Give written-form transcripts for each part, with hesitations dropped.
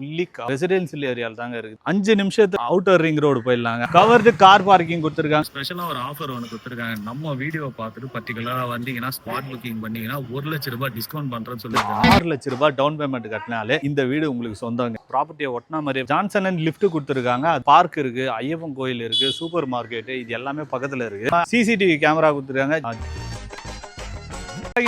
Fully residential ஏரியால தாங்க இருக்கு. 5 நிமிஷத்துக்கு அவுட்டர் ரிங் ரோடு போயிடலாங்க. கவர்டு கார் பார்க்கிங் கொடுத்துருக்காங்க. ஸ்பெஷலா ஒரு ஆஃபர் ஒன்று கொடுத்துருக்காங்க. நம்ம வீடியோ பார்த்துட்டு பர்டிகுலரா வந்தீங்கன்னா ஸ்பாட் புக்கிங் பண்ணீங்கன்னா 1 லட்சம் ரூபாய் டிஸ்கவுண்ட் பண்றேன்னு சொல்லிருக்காங்க. 6 லட்சம் ரூபாய் டவுன் பேமெண்ட் கட்டினாலே இந்த வீடு உங்களுக்கு சொந்தங்க. ப்ராப்பர்ட்டியை ஒட்டினா மாதிரி ஜான்சன் அண்ட் லிஃப்ட் கொடுத்துருக்காங்க. பார்க் இருக்கு, ஐயப்பன் கோயில் இருக்கு, சூப்பர் மார்க்கெட், இது எல்லாமே பக்கத்துல இருக்கு. சிசிடிவி கேமரா கொடுத்துருக்காங்க.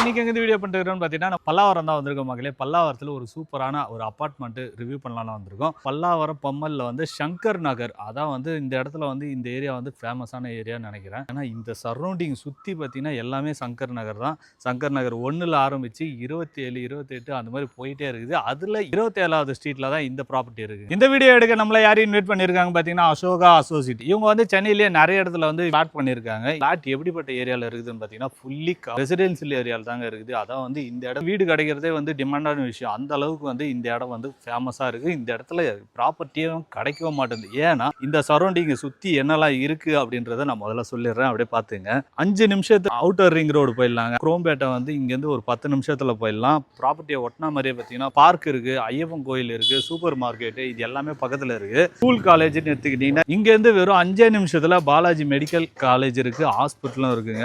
இன்னைக்கு எங்க வீடியோ பண்ணிருக்கோம்னு பார்த்தீங்கன்னா பல்லாவரம் தான் வந்திருக்கோம் மக்களே. பல்லாவரத்தில் ஒரு சூப்பரான ஒரு அப்பார்ட்மெண்ட் ரிவ்யூ பண்ணலாம்னு வந்திருக்கோம். பல்லாவரம் பம்மல்ல வந்து சங்கர் நகர், அதான் வந்து இந்த இடத்துல வந்து இந்த ஏரியா வந்து ஃபேமஸான ஏரியான்னு நினைக்கிறேன். ஏன்னா இந்த சரௌண்டிங் சுற்றி பார்த்தீங்கன்னா எல்லாமே சங்கர் நகர் தான். சங்கர் நகர் 1ல் ஆரம்பிச்சு 27, 28 அந்த மாதிரி போயிட்டே இருக்குது. அதில் 27வது ஸ்ட்ரீட்ல தான் இந்த ப்ராப்பர்ட்டி இருக்கு. இந்த வீடியோ எடுக்க நம்மள யாரையும் இன்வைட் பண்ணியிருக்காங்க பார்த்தீங்கன்னா அசோகா அசோசியேட். இவங்க வந்து சென்னையிலேயே நிறைய இடத்துல வந்து பிளாட் பண்ணியிருக்காங்க. பிளாட் எப்படிப்பட்ட ஏரியாவில் இருக்குதுன்னு பார்த்தீங்கன்னா ஃபுல்லி ரெசிடென்சியல் ஏரியா தாங்க இருக்குது. அதான் வந்து இந்த இடம் வீடு கிடைக்கிறதே வந்து டிமாண்டான விஷயம். அந்த அளவுக்கு வந்து இந்த இடம் வந்து ஃபேமஸா இருக்கு. இந்த இடத்துல ப்ராப்பர்ட்டியும் கிடைக்கவே மாட்டேங்குது. ஏன்னா இந்த சரௌண்டிங் சுத்தி என்னெல்லாம் இருக்கு அப்படின்றத நான் முதல்ல சொல்லிடுறேன், அப்படியே பாத்துங்க. 5 நிமிஷத்துக்கு அவுட்டர் ரிங் ரோடு போயிடலாங்க. குரோம்பேட்டை வந்து இங்க இருந்து ஒரு 10 நிமிஷத்துல போயிடலாம். ப்ராப்பர்ட்டியை ஒட்டினா மாதிரியே பார்த்தீங்கன்னா பார்க் இருக்கு, ஐயப்பன் கோயில் இருக்கு, சூப்பர் மார்க்கெட், இது எல்லாமே பக்கத்துல இருக்கு. ஸ்கூல் காலேஜ்னு எடுத்துக்கிட்டீங்கன்னா இங்க இருந்து வெறும் 5 நிமிஷத்துல பாலாஜி மெடிக்கல் காலேஜ் இருக்கு, ஹாஸ்பிட்டலும் இருக்குங்க.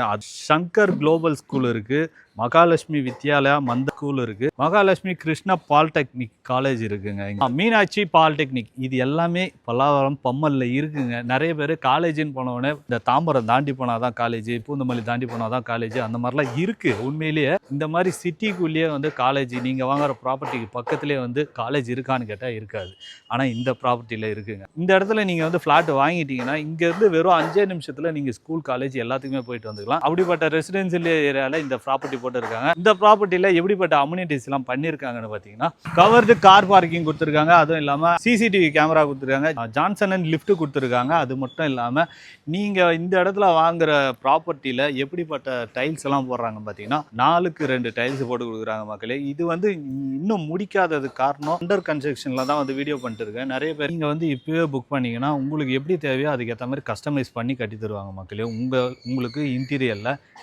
சங்கர் குளோபல் ஸ்கூல் இருக்கு, மகாலட்சுமி வித்யாலயா மந்த ஸ்கூல் இருக்கு, மகாலட்சுமி கிருஷ்ணா பாலிடெக்னிக் காலேஜ் இருக்குங்க, மீனாட்சி பாலிடெக்னிக், இது எல்லாமே பல்லாவரம் பம்மல்ல இருக்குங்க. நிறைய பேர் காலேஜ்னு போனவுடனே இந்த தாம்பரம் தாண்டி போனாதான் காலேஜ், பூந்தமல்லி தாண்டி போனாதான் காலேஜ், அந்த மாதிரிலாம் இருக்கு. உண்மையிலேயே இந்த மாதிரி சிட்டிக்குள்ளேயே வந்து காலேஜ், நீங்க வாங்குற ப்ராப்பர்ட்டிக்கு பக்கத்துலேயே வந்து காலேஜ் இருக்கான்னு கேட்டால் இருக்காது. ஆனால் இந்த ப்ராப்பர்ட்டியில் இருக்குங்க. இந்த இடத்துல நீங்க வந்து ஃபிளாட் வாங்கிட்டீங்கன்னா இங்க இருந்து வெறும் 5 நிமிஷத்துல நீங்க ஸ்கூல் காலேஜ் எல்லாத்துக்குமே போயிட்டு வந்துக்கலாம். அப்படிப்பட்ட ரெசிடென்சியல் ஏரியால இந்த ப்ராப்பர்ட்டி இருக்காங்க. இந்த ப்ராப்பர்ட்டில எப்படிப்பட்ட அம்யூனிட்டிஸ் எல்லாம் பண்ணிருக்காங்கன்னு பாத்தீங்கன்னா கவர்டு கார் பார்க்கிங் கொடுத்துருக்காங்க. அதுவும் இல்லாம சிசிடிவி கேமரா கொடுத்துருக்காங்க, ஜான்சன் அண்ட் லிஃப்ட் கொடுத்துருக்காங்க. அது மட்டும் இல்லாம நீங்க இந்த இடத்துல வாங்குற ப்ராப்பர்ட்டில எப்படிப்பட்ட டைல்ஸ் எல்லாம் போடுறாங்க பாத்தீங்கன்னா 4க்கு 2 டைல்ஸ் போட்டு கொடுக்குறாங்க மக்களே. இது வந்து இன்னும் முடிக்காதது காரணம் அண்டர் கன்ஸ்ட்ரக்ஷன்ல தான் வந்து வீடியோ பண்ணிட்டு இருக்கேன். நிறைய பேர் நீங்க வந்து இப்பவே புக் பண்ணீங்கன்னா உங்களுக்கு எப்படி தேவையோ அதுக்கு ஏற்ற மாதிரி கஸ்டமைஸ் பண்ணி கட்டி தருவாங்க மக்களே. உங்களுக்கு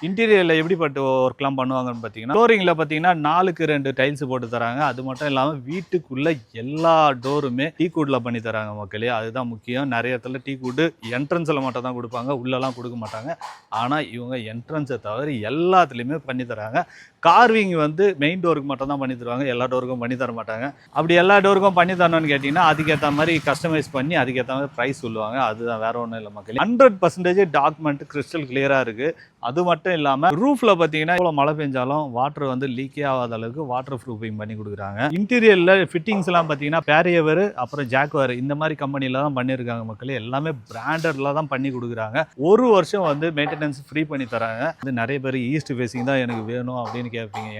இன்டீரியர்ல எப்படிப்பட்ட ஒர்க்லாம் பண்ணுவாங்க பார்த்தீங்கன்னா ஃப்ளோரிங்ல பார்த்தீங்கன்னா 4க்கு 2 டைல்ஸ் போட்டு தராங்க. அது மட்டும் இல்லாமல் வீட்டுக்குள்ள எல்லா டோருமே டீ குட்ல பண்ணி தராங்க மக்களே. அதுதான் முக்கியம். நிறைய இடத்துல டீ குட் என்ட்ரன்ஸ்ல மட்டும் தான் கொடுப்பாங்க, உள்ளெல்லாம் கொடுக்க மாட்டாங்க. ஆனால் இவங்க என்ட்ரன்ஸை தவிர எல்லாத்துலேயுமே பண்ணி தராங்க. கார்விங் வந்து மெயின் டோருக்கு மட்டும் தான் பண்ணி தருவாங்க, எல்லா டோருக்கும் பண்ணி தர மாட்டாங்க. அப்படி எல்லா டோருக்கும் பண்ணி தரணும்னு கேட்டிங்கன்னா அதுக்கேற்ற மாதிரி கஸ்டமைஸ் பண்ணி அதுக்கேற்ற மாதிரி ப்ரைஸ் சொல்லுவாங்க. அதுதான், வேற ஒன்றும் இல்லை மக்களே. 100% டாக்குமெண்ட் கிறிஸ்டல் கிளியராக இருக்கு. அது மட்டும் இல்லாமல் ரூஃப்ல பார்த்தீங்கன்னா இவ்வளோ மழை பெஞ்சாலும் வாட்டர் வந்து லீக்கே ஆகாத அளவுக்கு வாட்டர் ப்ரூஃபிங் பண்ணி கொடுக்குறாங்க. இன்டீரியர்ல ஃபிட்டிங்ஸ் எல்லாம் பார்த்தீங்கன்னா பேரியவர் அப்புறம் ஜாக்வார் இந்த மாதிரி கம்பெனில தான் பண்ணியிருக்காங்க மக்களே. எல்லாமே பிராண்டட்ல தான் பண்ணி கொடுக்குறாங்க. 1 வருஷம் வந்து மெயின்டெனன்ஸ் ஃப்ரீ பண்ணி தராங்க. அது நிறைய பேர் ஈஸ்ட் ஃபேசிங் தான் எனக்கு வேணும் அப்படின்னு கேட்பீங்க.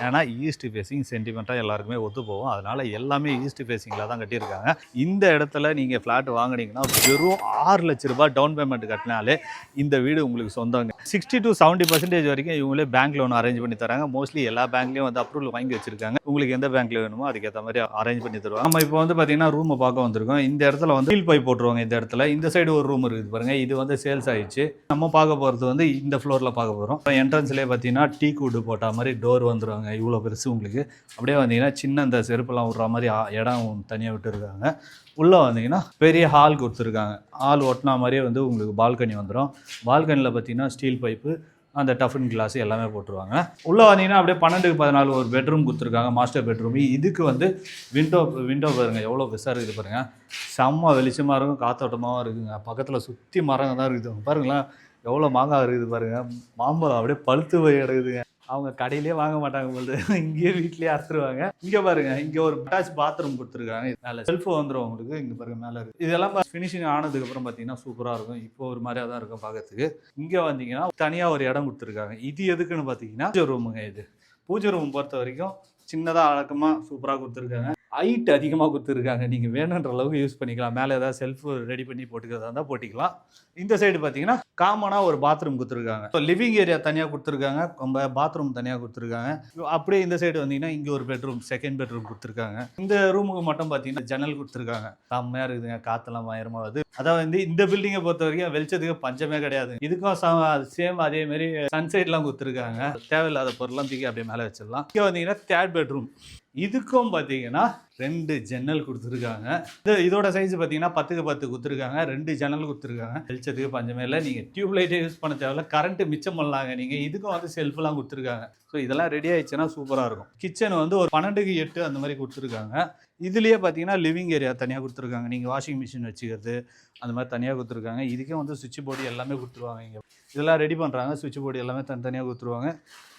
ஏன்னா ஈஸ்ட் ஃபேசிங் சென்டிமெண்ட்டாக எல்லாருக்குமே ஒத்து போகும். அதனால எல்லாமே ஈஸ்ட் ஃபேசிங்கில் தான் கட்டியிருக்காங்க. இந்த இடத்துல நீங்கள் ஃப்ளாட் வாங்கினீங்கன்னா வெறும் 6 லட்சம் ரூபாய் டவுன் பேமெண்ட் கட்டினாலே இந்த வீடு உங்களுக்கு சொந்தங்க. 60 to 70% வரைக்கும் இவங்களே பேங்க் லோன் அரேஞ்ச் பண்ணி தராங்க. மோஸ்ட்லி எல்லா பேங்க்லையும் வந்து அப்ரூவல் வாங்கி வச்சிருக்காங்க. உங்களுக்கு எந்த பேங்க்ல வேணுமோ அதுக்கேற்ற மாதிரி அரேஞ்ச் பண்ணி தருவாங்க. நம்ம இப்போ வந்து பார்த்தீங்கன்னா ரூமை பார்க்க வந்திருக்கோம். இந்த இடத்துல வந்து ஸ்டீல் பைப் போட்டுருவாங்க. இந்த இடத்துல இந்த சைடு ஒரு ரூம் இருக்குது பாருங்க, இது வந்து சேல்ஸ் ஆயிடுச்சு. நம்ம பார்க்க போகிறது வந்து இந்த ஃப்ளோரில் பார்க்க போகிறோம். என்ட்ரன்ஸ்லேயே பார்த்தீங்கன்னா டீ கூடு போட்ட மாதிரி டோர் வந்துருவாங்க. இவ்வளோ பெருசு உங்களுக்கு. அப்படியே வந்தீங்கன்னா சின்ன இந்த செருப்பெல்லாம் விடுற மாதிரி இடம் தனியாக விட்டுருக்காங்க. உள்ளே வந்தீங்கன்னா பெரிய ஹால் கொடுத்துருக்காங்க. ஹால் ஒட்டினா மாதிரியே வந்து உங்களுக்கு பால்கனி வந்துடும். பால்கனியில் பார்த்தீங்கன்னா ஸ்டீல் பைப்பு, அந்த டஃபன் கிளாஸ் எல்லாமே போட்டுருவாங்க. உள்ளே வந்தீங்கன்னா அப்படியே 12க்கு 14 ஒரு பெட்ரூம் கொடுத்துருக்காங்க, மாஸ்டர் பெட்ரூம். இதுக்கு வந்து விண்டோ பாருங்க எவ்வளோ பெருசாக இருக்குது பாருங்க. செம்ம வெளிச்சமாக இருக்கும், காத்தோட்டமாகவும் இருக்குங்க. பக்கத்தில் சுற்றி மரங்க தான் இருக்குது பாருங்களேன். எவ்வளோ மாங்காய் இருக்குது பாருங்க. மாம்பழம் அப்படியே பழுத்து போய் கிடக்குதுங்க. அவங்க கடையிலே வாங்க மாட்டாங்க போது, இங்கேயே வீட்லயே அறுத்துருவாங்க. இங்க பாருங்க, இங்க ஒரு அட்டாச் பாத்ரூம் கொடுத்துருக்காங்க. மேல செல்ஃப் வந்துடும் உங்களுக்கு. இங்க பாருங்க மேல இருக்கு. இதெல்லாம் ஃபினிஷிங் ஆனதுக்கு அப்புறம் பாத்தீங்கன்னா சூப்பரா இருக்கும். இப்போ ஒரு மாதிரியா தான் இருக்கும் பாக்கிறதுக்கு. இங்க வந்தீங்கன்னா தனியா ஒரு இடம் கொடுத்துருக்காங்க. இது எதுக்குன்னு பாத்தீங்கன்னா பூஜை ரூமுங்க. இது பூஜை ரூம் பொறுத்த வரைக்கும் சின்னதா அடக்கமா சூப்பரா கொடுத்துருக்காங்க. ஹைட் அதிகமாக கொடுத்துருக்காங்க. நீங்கள் வேணுன்ற அளவுக்கு யூஸ் பண்ணிக்கலாம். மேலே ஏதாவது செல்ஃப் ரெடி பண்ணி போட்டுக்கிறதா இருந்தால் போட்டிக்கலாம். இந்த சைடு பார்த்தீங்கன்னா காமனாக ஒரு பாத்ரூம் கொடுத்துருக்காங்க. ஸோ லிவிங் ஏரியா தனியாக கொடுத்துருக்காங்க, பாத்ரூம் தனியாக கொடுத்துருக்காங்க. அப்படியே இந்த சைடு வந்தீங்கன்னா இங்கே ஒரு பெட்ரூம், செகண்ட் பெட்ரூம் கொடுத்துருக்காங்க. இந்த ரூமுக்கு மட்டும் பார்த்தீங்கன்னா ஜன்னல் கொடுத்துருக்காங்க. செம்மையாக இருக்குதுங்க, காற்றெல்லாம் பயங்கரமாக வருது. அதாவது இந்த பில்டிங்கை பொறுத்த வரைக்கும் வெளிச்சத்துக்கு பஞ்சமே கிடையாது. இதுக்கும் சேம் அதே மாதிரி சன்சைட்லாம் கொடுத்துருக்காங்க. தேவையில்லாத பொருள்லாம் தூக்கி அப்படியே மேலே வச்சிடலாம். இங்கே வந்தீங்கன்னா தேர்ட் பெட்ரூம். இதுக்கும் பார்த்தீங்கன்னா 2 ஜன்னல் கொடுத்துருக்காங்க. இதோட சைஸ் பார்த்தீங்கன்னா 10க்கு 10 கொடுத்துருக்காங்க. 2 ஜன்னல் கொடுத்துருக்காங்க. வெளிச்சத்துக்கு பஞ்சமே இல்லை. நீங்கள் டியூப் லைட்டே யூஸ் பண்ண தேவையில்ல. கரண்ட் மிச்சம் பண்ணலாங்க நீங்கள். இதுக்கும் வந்து செல்ஃபெலாம் கொடுத்துருக்காங்க. ஸோ இதெல்லாம் ரெடி ஆயிடுச்சுன்னா சூப்பராக இருக்கும். கிச்சன் வந்து ஒரு 12க்கு 8 அந்த மாதிரி கொடுத்துருக்காங்க. இதுலேயே பார்த்தீங்கன்னா லிவிங் ஏரியா தனியாக கொடுத்துருக்காங்க. நீங்கள் வாஷிங் மிஷின் வச்சுக்கிறது அந்த மாதிரி தனியாக கொடுத்துருக்காங்க. இதுக்கே வந்து சுவிட்ச் போர்டு எல்லாமே கொடுத்துருவாங்க. இங்கே இதெல்லாம் ரெடி பண்ணுறாங்க. சுவிட்ச் போர்டு எல்லாமே தனித்தனியாக கொடுத்துருவாங்க.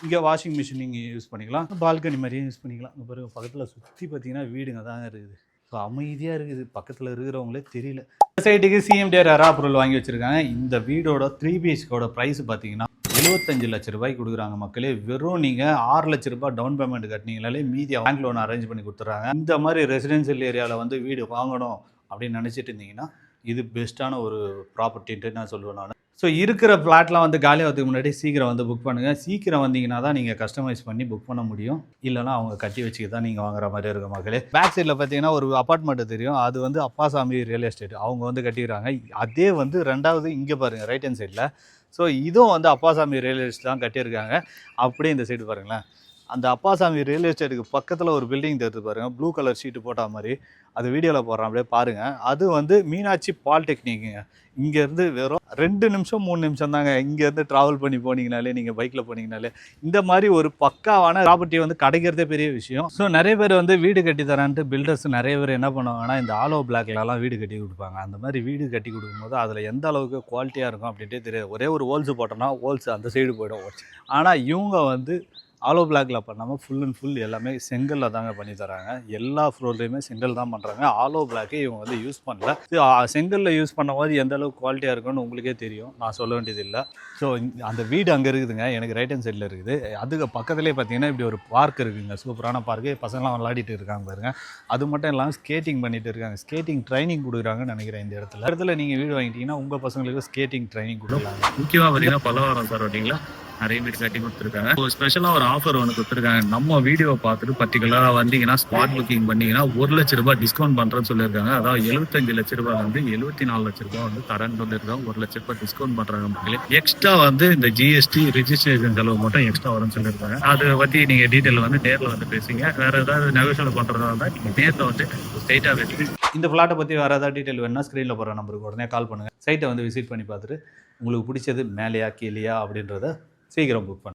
இங்கே வாஷிங் மிஷின் நீங்கள் யூஸ் பண்ணிக்கலாம். பால்கனி மாதிரியும் யூஸ் பண்ணிக்கலாம். இங்கே பாருங்கள் பக்கத்தில் சுற்றி பார்த்தீங்கன்னா வீடுங்க தான் இருக்குது. ஸோ அமைதியாக இருக்குது. பக்கத்தில் இருக்கிறவங்களே தெரியல. இந்த சைட்டுக்கு சிஎம்டிஆர் அரா பொருள் வாங்கி வச்சுருக்காங்க. இந்த வீடோட 3 பிஹெச்கோட ப்ரைஸ் பார்த்தீங்கன்னா 75 லட்ச ரூபாய்க்கு கொடுக்குறாங்க மக்களே. வெறும் நீங்கள் 6 லட்ச ரூபாய் டவுன் பேமெண்ட் கட்டினீங்கனாலே மீதி பேங்க் லோன் அரேஞ்ச் பண்ணி கொடுத்துட்றாங்க. இந்த மாதிரி ரெசிடென்ஷியல் ஏரியாவில் வந்து வீடு வாங்கணும் அப்படின்னு நினச்சிட்டு இருந்தீங்கன்னா இது பெஸ்ட்டான ஒரு ப்ராப்பர்ட்டின்ட்டு நான் சொல்லுவேன் நான். ஸோ இருக்கிற ஃப்ளாட்லாம் வந்து காலியாகிறதுக்கு முன்னாடி சீக்கிரம் வந்து புக் பண்ணுங்கள். சீக்கிரம் வந்தீங்கன்னா தான் நீங்கள் கஸ்டமைஸ் பண்ணி புக் பண்ண முடியும். இல்லைனா அவங்க கட்டி வச்சுக்க தான் நீங்கள் வாங்குற மாதிரி இருக்க மக்களே. பேக் சைடில் பார்த்தீங்கன்னா ஒரு அப்பார்ட்மெண்ட் தெரியும். அது வந்து அப்பாசாமி ரியல் எஸ்டேட் அவங்க வந்து கட்டிக்கிறாங்க. அதே வந்து 2வது இங்கே பாருங்கள் ரைட் ஹேண்ட் சைடில். ஸோ இதுவும் வந்து அப்பாசாமி ரியல் எஸ்டேட் தான் கட்டியிருக்காங்க. அப்படியே இந்த சைடு பாருங்களேன். அந்த அப்பாசாமி ரியல் எஸ்டேட்டுக்கு பக்கத்தில் ஒரு பில்டிங் தெரிஞ்சு பாருங்கள். ப்ளூ கலர் ஷீட்டு போட்ட மாதிரி அது வீடியோவில் போடுறேன். அப்படியே பாருங்கள். அது வந்து மீனாட்சி பாலிடெக்னிக்குங்க. இங்கேருந்து வெறும் 2 நிமிஷம் 3 நிமிஷம் தாங்க. இங்கேருந்து ட்ராவல் பண்ணி போனீங்கனாலே நீங்கள் பைக்கில் போனீங்கனாலே இந்த மாதிரி ஒரு பக்காவான ப்ராப்பர்ட்டி வந்து கிடைக்கிறதே பெரிய விஷயம். ஸோ நிறைய பேர் வந்து வீடு கட்டி தரான்ட்டு பில்டர்ஸ் நிறைய பேர் என்ன பண்ணுவாங்கன்னா இந்த ஆலோ பிளாக்லலாம் வீடு கட்டி கொடுப்பாங்க. அந்த மாதிரி வீடு கட்டி கொடுக்கும்போது அதில் எந்த அளவுக்கு குவாலிட்டியாக இருக்கும் அப்படின்ட்டு தெரியாது. ஒரே ஒரு ஹோல்ஸ் போட்டோன்னா ஹோல்ஸ் அந்த சைடு போய்டும். ஆனால் இவங்க வந்து ஆலோ பிளாக்ல பண்ணாமல் ஃபுல் அண்ட் ஃபுல் எல்லாமே செங்கலில் தாங்க பண்ணி தராங்க. எல்லா ஃப்ளோர்லேயுமே செங்கல் தான் பண்ணுறாங்க. ஆலோ பிளாக்கே இவங்க வந்து யூஸ் பண்ணல. செங்கலில் யூஸ் பண்ணும்போது எந்த அளவுக்கு குவாலிட்டியாக இருக்குன்னு உங்களுக்கே தெரியும். நான் சொல்ல வேண்டியதில்லை. ஸோ அந்த வீடு அங்கே இருக்குதுங்க. எனக்கு ரைட் ஹேண்ட் சைடில் இருக்குது. அதுக்கு பக்கத்துலேயே பார்த்தீங்கன்னா இப்படி ஒரு பார்க் இருக்குதுங்க. சூப்பரான பார்க்கு. பசங்களாம் விளையாடிட்டு இருக்காங்க பாருங்க. அது மட்டும் இல்லாமல் ஸ்கேட்டிங் பண்ணிட்டு இருக்காங்க. ஸ்கேட்டிங் ட்ரைனிங் கொடுக்குறாங்கன்னு நினைக்கிறேன். இந்த இடத்துல நீங்கள் வீடு வாங்கிட்டீங்கன்னா உங்கள் பசங்களுக்கு ஸ்கேட்டிங் ட்ரைனிங் கொடுக்கலாம். முக்கியமாக பார்த்தீங்கன்னா பல்லவரம் சார் ஓட்டிங்களா நிறைய பேர் கட்டி கொடுத்துருக்காங்க. ஒரு ஸ்பெஷலாக ஒரு ஆஃபர் ஒன்று கொடுத்துருக்காங்க. நம்ம வீடியோவை பார்த்துட்டு பர்டிகுலராக வந்தீங்கன்னா ஸ்பாட் புக்கிங் பண்ணிங்கன்னா 1 லட்ச ரூபாய் டிஸ்கவுண்ட் பண்ணுறேன்னு சொல்லியிருக்காங்க. அதாவது 75 லட்ச ரூபாய் வந்து 74 லட்ச ரூபாய் வந்து தரேன்னு சொல்லியிருக்காங்க. 1 லட்ச ரூபாய் டிஸ்கவுண்ட் பண்ணுறாங்க மக்களே. எக்ஸ்ட்ரா வந்து இந்த ஜிஎஸ்டி ரிஜிஸ்ட்ரேஷன் செலவு மட்டும் எக்ஸ்ட்ரா வரும்னு சொல்லியிருக்காங்க. அதை பற்றி நீங்கள் டீட்டெயில் வந்து நேரில் வந்து பேசுங்க. வேறு ஏதாவது நெகோஷியேட் பண்ணுறதா இருந்தால் நீங்கள் நேரில் வந்து ஸ்ட்ரைட்டாக பேசுங்க. இந்த ஃப்ளாட்டை பற்றி வேறு ஏதாவது டீட்டெயில் வேணுன்னா ஸ்க்ரீனில் போகிற நம்பருக்கு உடனே கால் பண்ணுங்கள். சைட்டை வந்து விசிட் பண்ணி பார்த்துட்டு உங்களுக்கு பிடிச்சது மேலேயா கீழேயா அப்படின்றத சீக்கிரம் புக் பண்ணுங்கள்.